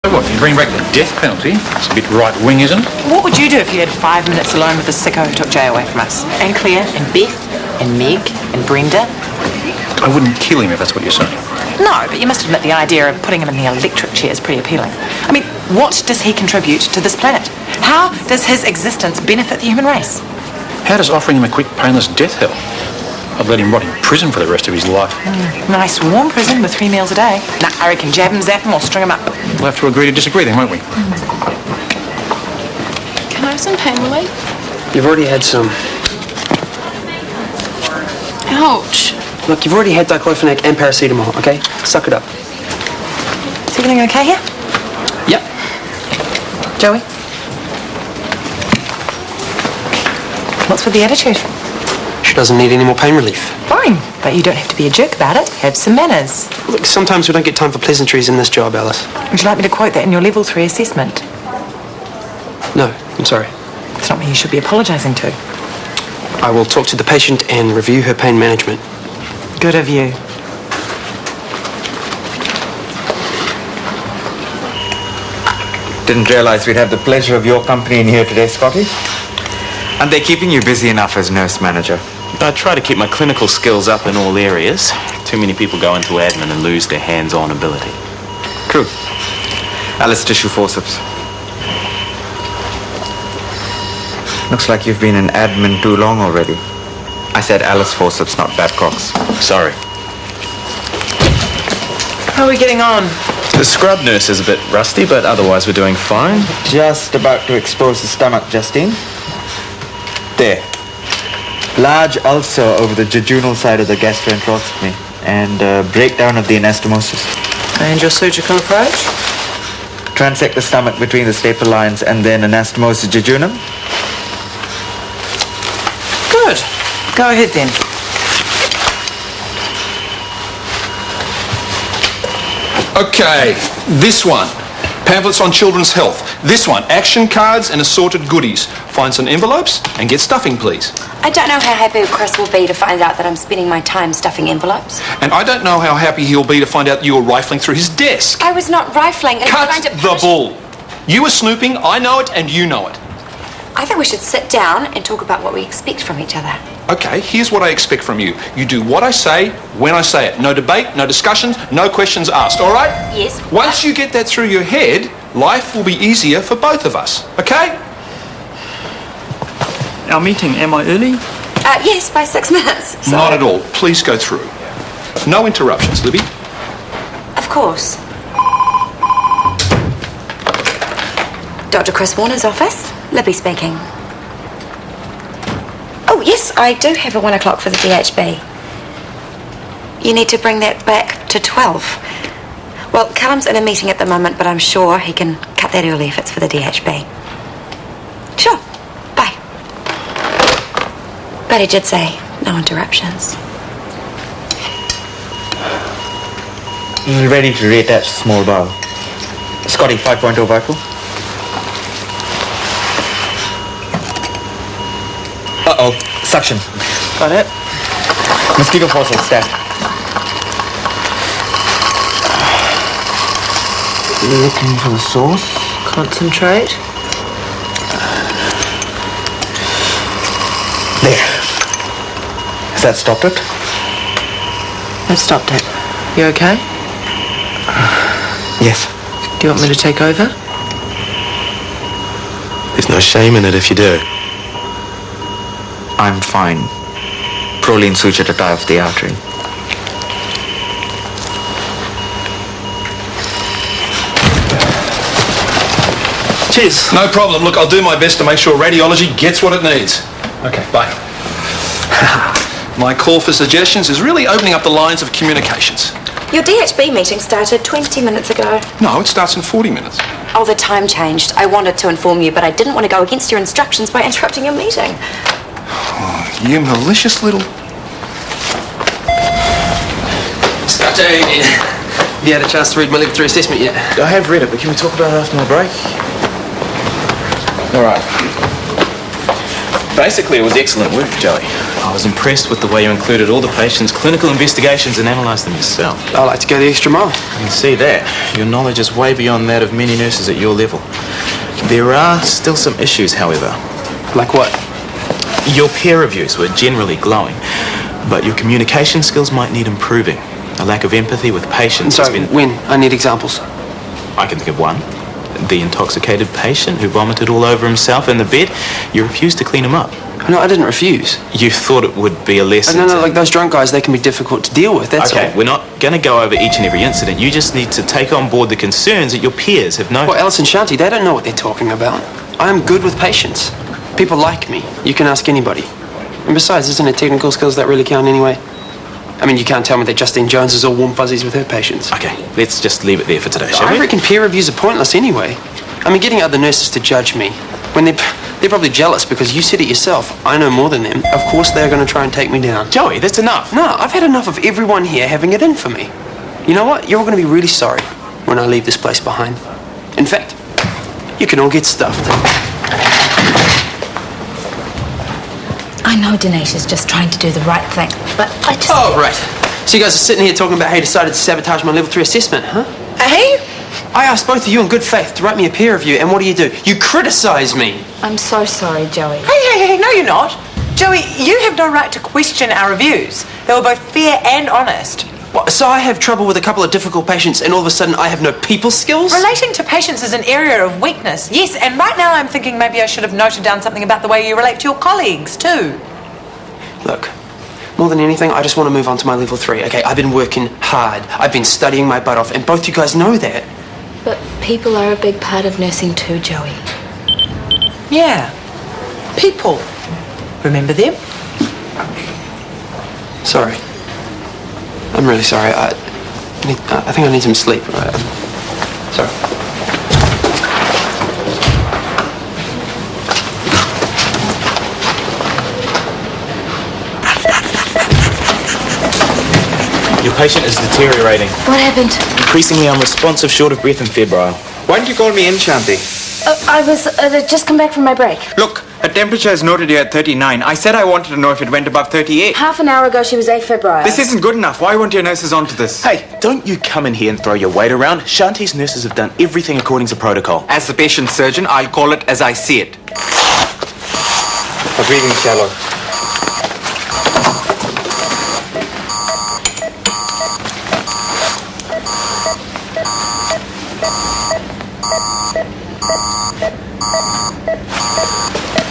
What, you bring back the death penalty? It's a bit right-wing, isn't it? What would you do if you had 5 minutes alone with the sicko who took Jay away from us? And Claire, and Beth, and Meg, and Brenda? I wouldn't kill him if that's what you're saying. No, but you must admit the idea of putting him in the electric chair is pretty appealing. I mean, what does he contribute to this planet? How does his existence benefit the human race? How does offering him a quick, painless death help? I'd let him rot in prison for the rest of his life. Nice warm prison with 3 meals a day. Nah, I reckon jab him, zap him, or string him up. We'll have to agree to disagree then, won't we? Can I have some pain relief? You've already had some. Ouch. Look, you've already had diclofenac and paracetamol, okay? Suck it up. Is everything okay here? Yep. Joey? What's with the attitude? She doesn't need any more pain relief. Fine, but you don't have to be a jerk about it. Have some manners. Look, sometimes we don't get time for pleasantries in this job, Alice. Would you like me to quote that in your level 3 assessment? No, I'm sorry. It's not me you should be apologising to. I will talk to the patient and review her pain management. Good of you. Didn't realise we'd have the pleasure of your company in here today, Scotty. And they're keeping you busy enough as nurse manager. I try to keep my clinical skills up in all areas. Too many people go into admin and lose their hands-on ability. True. Alice, tissue forceps. Looks like you've been in admin too long already. I said Alice forceps, not Babcock's. Sorry. How are we getting on? The scrub nurse is a bit rusty, but otherwise we're doing fine. Just about to expose the stomach, Justine. There. Large ulcer over the jejunal side of the gastroenteroscopy and breakdown of the anastomosis. And your surgical approach? Transect the stomach between the staple lines and then anastomosis jejunum. Good. Go ahead then. Okay, this one. Pamphlets on children's health. This one, action cards and assorted goodies. Find some envelopes and get stuffing, please. I don't know how happy Chris will be to find out that I'm spending my time stuffing envelopes. And I don't know how happy he'll be to find out that you were rifling through his desk. I was not rifling. I was Cut trying to the bull. You were snooping, I know it, and you know it. I think we should sit down and talk about what we expect from each other. Okay, here's what I expect from you. You do what I say, when I say it. No debate, no discussions, no questions asked, all right? Yes. Once you get that through your head, life will be easier for both of us, okay? Our meeting, am I early? Yes, by 6 minutes. So... Not at all. Please go through. No interruptions, Libby. Of course. Dr. Chris Warner's office. Libby speaking. Oh, yes, I do have a 1 o'clock for the DHB. You need to bring that back to 12. Well, Callum's in a meeting at the moment, but I'm sure he can cut that early if it's for the DHB. Sure. Bye. But he did say no interruptions. Ready to reattach small bowel. Scotty, 5.0 vital. Uh-oh, suction. Got it. Mosquito fossil stacked. Looking for the source. Concentrate. There. Has that stopped it? I've stopped it. You okay? Yes. Do you want me to take over? There's no shame in it if you do. I'm fine. Proline suture to tie off the artery. Cheers. No problem. Look, I'll do my best to make sure radiology gets what it needs. Okay, bye. My call for suggestions is really opening up the lines of communications. Your DHB meeting started 20 minutes ago. No, it starts in 40 minutes. Oh, the time changed. I wanted to inform you, but I didn't want to go against your instructions by interrupting your meeting. Oh, you malicious little... Scotty, have you had a chance to read my level 3 assessment yet? I have read it, but can we talk about it after my break? All right. Basically, it was excellent work, Joey. I was impressed with the way you included all the patients' clinical investigations and analysed them yourself. I like to go the extra mile. I can see that. Your knowledge is way beyond that of many nurses at your level. There are still some issues, however. Like what? Your peer reviews were generally glowing, but your communication skills might need improving. A lack of empathy with patients has been... when? I need examples. I can think of one. The intoxicated patient who vomited all over himself in the bed. You refused to clean him up. No, I didn't refuse. You thought it would be a lesson. No, like those drunk guys, they can be difficult to deal with, that's all. Okay, we're not going to go over each and every incident. You just need to take on board the concerns that your peers have noticed. Well, Alice and Shanti, they don't know what they're talking about. I am good with patients. People like me. You can ask anybody. And besides, isn't it technical skills that really count anyway? I mean, you can't tell me that Justine Jones is all warm fuzzies with her patients. Okay, let's just leave it there for today, shall we? I reckon peer reviews are pointless anyway. I mean, getting other nurses to judge me, when they're probably jealous because you said it yourself. I know more than them. Of course they're going to try and take me down. Joey, that's enough. No, I've had enough of everyone here having it in for me. You know what? You're all going to be really sorry when I leave this place behind. In fact, you can all get stuffed. I know Dinesh is just trying to do the right thing, but I just... Oh, right. So you guys are sitting here talking about how you decided to sabotage my level 3 assessment, huh? Hey? I asked both of you in good faith to write me a peer review, and what do? You criticise me. I'm so sorry, Joey. Hey, no, you're not. Joey, you have no right to question our reviews. They were both fair and honest. What, so I have trouble with a couple of difficult patients, and all of a sudden I have no people skills? Relating to patients is an area of weakness, yes, and right now I'm thinking maybe I should have noted down something about the way you relate to your colleagues, too. Look, more than anything, I just want to move on to my level 3, okay? I've been working hard. I've been studying my butt off, and both you guys know that. But people are a big part of nursing too, Joey. Yeah. People. Remember them? Sorry. I'm really sorry. I think I need some sleep. Sorry. Your patient is deteriorating. What happened? Increasingly unresponsive, short of breath and febrile. Why didn't you call me in, Shanti? I was just come back from my break. Look, her temperature is noted here at 39. I said I wanted to know if it went above 38. Half an hour ago she was 8 febrile. This isn't good enough. Why weren't your nurses onto this? Hey, don't you come in here and throw your weight around. Shanti's nurses have done everything according to protocol. As the patient's surgeon, I'll call it as I see it. Her breathing shallow.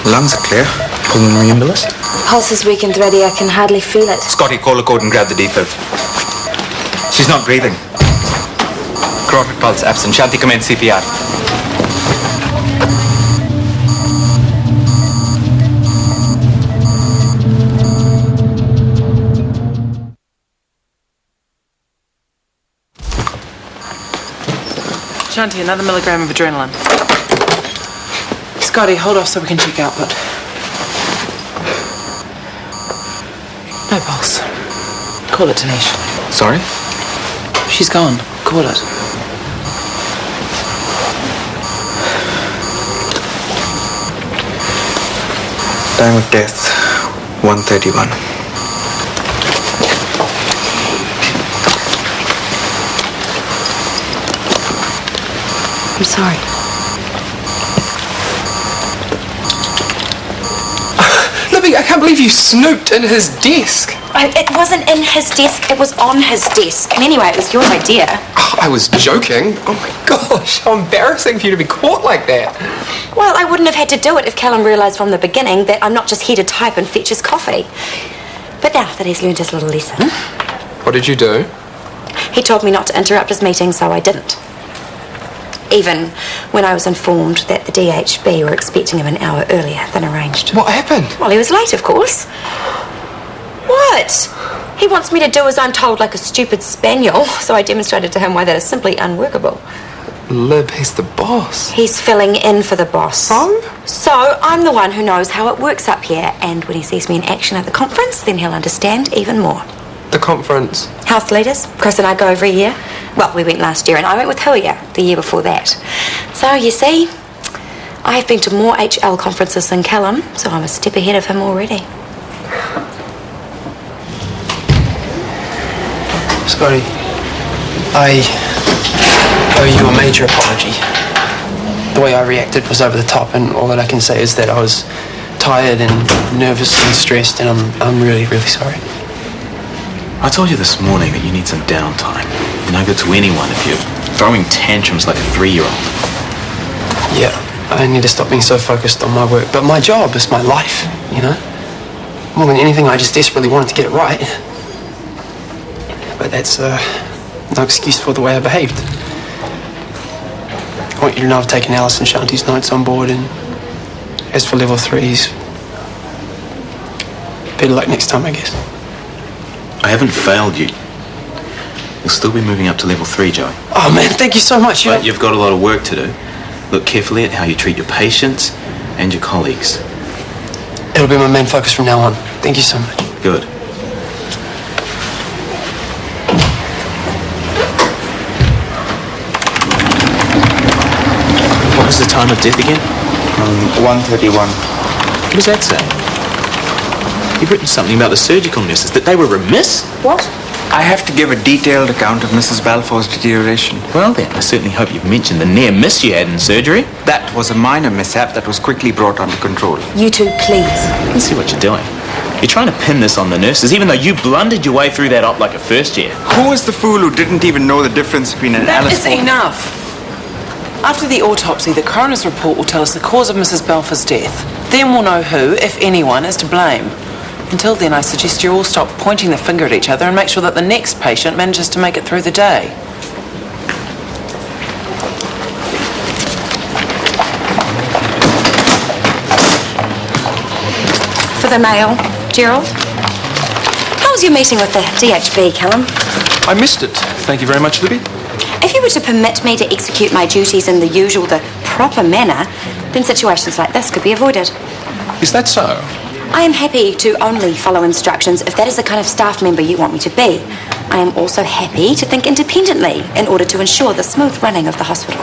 Lungs are clear. Pulmonary embolus? Pulse is weak and ready. I can hardly feel it. Scotty, call the code and grab the defib. She's not breathing. Carotid pulse absent. Shanti, commence CPR. Shanti, another milligram of adrenaline. Scotty, hold off so we can check output. No pulse. Call it, Dinesh. Sorry? She's gone. Call it. Time of death, 1:31. I'm sorry. Libby, I can't believe you snooped in his desk. It wasn't in his desk, it was on his desk. And anyway, it was your idea. Oh, I was joking. Oh my gosh, how embarrassing for you to be caught like that. Well, I wouldn't have had to do it if Callum realised from the beginning that I'm not just here to type and fetch his coffee. But now that he's learned his little lesson... What did you do? He told me not to interrupt his meeting, so I didn't. Even when I was informed that the DHB were expecting him an hour earlier than arranged. What happened? Well, he was late, of course. What? He wants me to do as I'm told like a stupid spaniel, so I demonstrated to him why that is simply unworkable. Lib, he's the boss. He's filling in for the boss. So? So, I'm the one who knows how it works up here, and when he sees me in action at the conference, then he'll understand even more. The conference? Health leaders. Chris and I go every year. Well, we went last year, and I went with Huia the year before that. So, you see, I've been to more HL conferences than Callum, so I'm a step ahead of him already. Sorry. I owe you a major apology. The way I reacted was over the top, and all that I can say is that I was tired and nervous and stressed, and I'm really, really sorry. I told you this morning that you need some downtime. You're no good to anyone if you're throwing tantrums like a 3-year-old. Yeah, I need to stop being so focused on my work. But my job is my life, you know? More than anything, I just desperately wanted to get it right. But that's no excuse for the way I behaved. I want you to know I've taken Alice and Shanti's notes on board, and as for level 3s, better luck next time, I guess. I haven't failed you. You'll still be moving up to level 3, Joey. Oh man, thank you so much. But you've got a lot of work to do. Look carefully at how you treat your patients and your colleagues. It'll be my main focus from now on. Thank you so much. Good. What was the time of death again? 1:31. What does that say? You've written something about the surgical nurses, that they were remiss? What? I have to give a detailed account of Mrs. Balfour's deterioration. Well then, I certainly hope you've mentioned the near miss you had in surgery. That was a minor mishap that was quickly brought under control. You two, please. I can see what you're doing. You're trying to pin this on the nurses, even though you blundered your way through that op like a first year. Who was the fool who didn't even know the difference between an That Alice is enough. After the autopsy, the coroner's report will tell us the cause of Mrs. Balfour's death. Then we'll know who, if anyone, is to blame. Until then, I suggest you all stop pointing the finger at each other and make sure that the next patient manages to make it through the day. For the mail, Gerald. How was your meeting with the DHB, Callum? I missed it. Thank you very much, Libby. If you were to permit me to execute my duties in the usual, the proper manner, then situations like this could be avoided. Is that so? I am happy to only follow instructions if that is the kind of staff member you want me to be. I am also happy to think independently in order to ensure the smooth running of the hospital.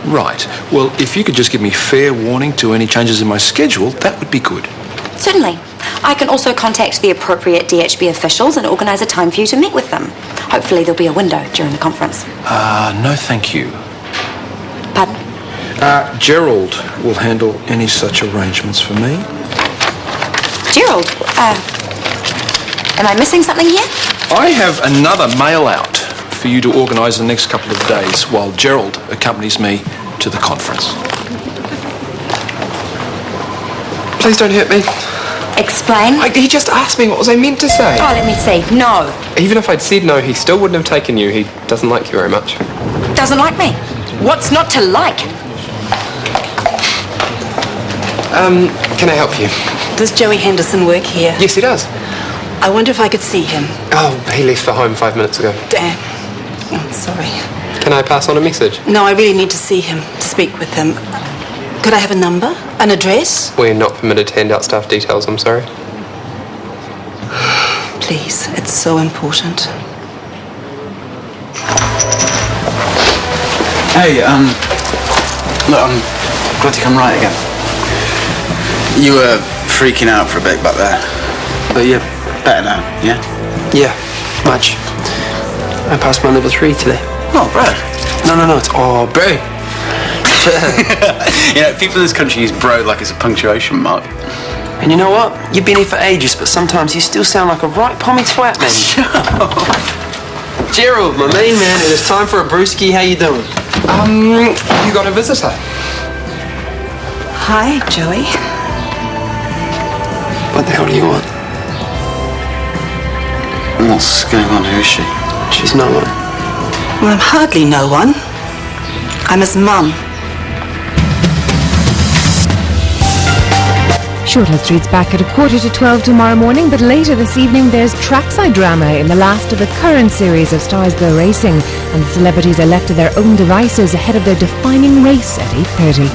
Right. Well, if you could just give me fair warning to any changes in my schedule, that would be good. Certainly. I can also contact the appropriate DHB officials and organise a time for you to meet with them. Hopefully there'll be a window during the conference. No thank you. Pardon? Gerald will handle any such arrangements for me. Gerald, am I missing something here? I have another mail out for you to organise the next couple of days while Gerald accompanies me to the conference. Please don't hurt me. Explain. He just asked me what was I meant to say. Oh, let me see. No. Even if I'd said no, he still wouldn't have taken you. He doesn't like you very much. Doesn't like me. What's not to like? Can I help you? Does Joey Henderson work here? Yes, he does. I wonder if I could see him. Oh, he left for home 5 minutes ago. Damn. I'm sorry. Can I pass on a message? No, I really need to see him, to speak with him. Could I have a number? An address? We're not permitted to hand out staff details, I'm sorry. Please, it's so important. Hey, look, I'm glad to come right again. You were freaking out for a bit back there, but you're better now, yeah? Yeah, much. I passed my level 3 today. Oh, bro. No, it's oh, bro. You know, people in this country use bro like it's a punctuation mark. And you know what? You've been here for ages, but sometimes you still sound like a right pommy twat, man. Shut up. Gerald, my main man, it is time for a brewski. How you doing? You got a visitor. Hi, Joey. What the hell do you want? What's going on? Who is she? She's no one. Well, I'm hardly no one. I'm his mum. Shortland Street's back at 11:45 tomorrow morning, but later this evening there's trackside drama in the last of the current series of Stars Go Racing, and the celebrities are left to their own devices ahead of their defining race at 8:30.